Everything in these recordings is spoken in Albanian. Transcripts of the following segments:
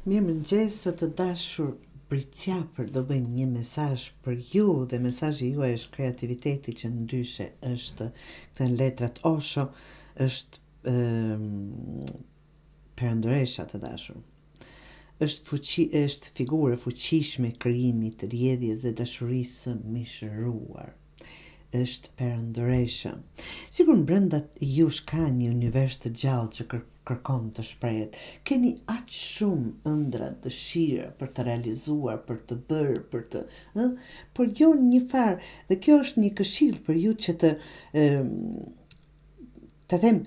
Mirëmëngjes, së të dashur Britqapër, do bëjmë një mesazh për ju dhe mesazhi juaj është kreativiteti që ndryshe është këto janë letrat Osho, është perëndëresha të dashur. Është figurë e fuqishme e krijimit, rrjedhjes dhe dashurisë së mishëruar. Është perëndëresha. Sigur brenda jush ka një univers të gjallë që kërkon të shprehet. Keni aq shumë ëndra, dëshira për të realizuar, për të bërë, por jo një farë. Dhe kjo është një këshill për ju që të them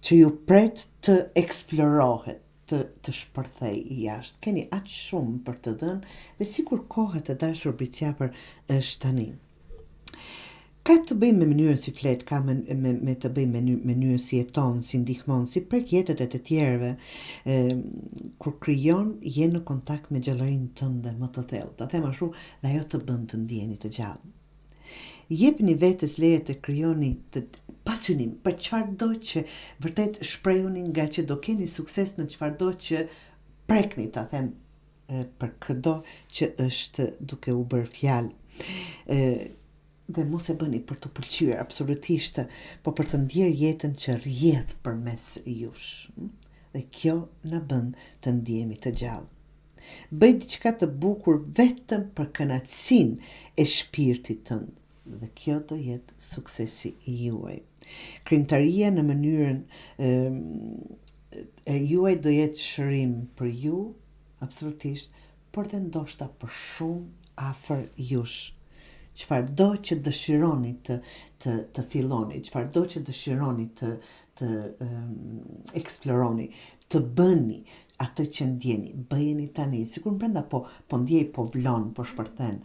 që ju pret të eksplorohet, të shpërthej jashtë. Keni aq shumë për të dhënë dhe sikur koha të dashur Britqapër është tani. Ka të bëjmë me mënyrën si flet, ka me të bëjmë me mënyrën si jeton, si ndihmon, si prek jetët e të tjerëve. Kur krijon, je në kontakt me gjallërinë tënde më të thellë. Ta them ashtu, dhe ajo të bën të ndjeni të gjallë. Jepni vetes leje të krijoni të pasionim për çfarëdo që vërtet shprehuni, nga që do keni sukses në çfarëdo që prekni, ta them, për çdo që është duke u bërë fjalë. Dhe mos e bëni për të pëlqyer absolutisht, po për të ndjerë jetën që rrjedh përmes jush. Dhe kjo na bën të ndjehemi të gjallë. Bëj diçka të bukur vetëm për kënaqësinë e shpirtit tënd. Dhe kjo do jetë suksesi i juaj. Krijimtaria në mënyrën e juaj do jetë shërim për ju, absolutisht, por dhe ndoshta për shumë afër jush. Çfarëdo që dëshironi të filloni, çfarëdo që dëshironi të eksploroni, të bëni atë që ndjeni, bëjeni tani, sikur brenda po ndjej, po vlon, po shpërthen,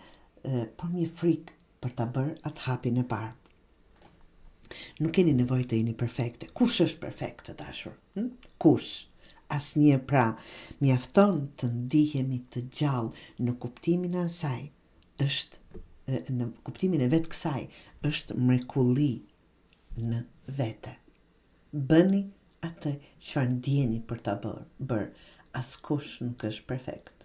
por një frikë për ta bërë atë hapin e parë. Nuk keni nevojë të jeni perfekte. Kush është perfekt, të dashur? Kush? Asnjë, pra, mjafton të ndihemi të gjallë në kuptimin e asaj. Në kuptimin e vetë kësaj, është mrekulli në vete. Bëni atë çfarë ndjeni për ta bërë. Askush nuk është perfekt.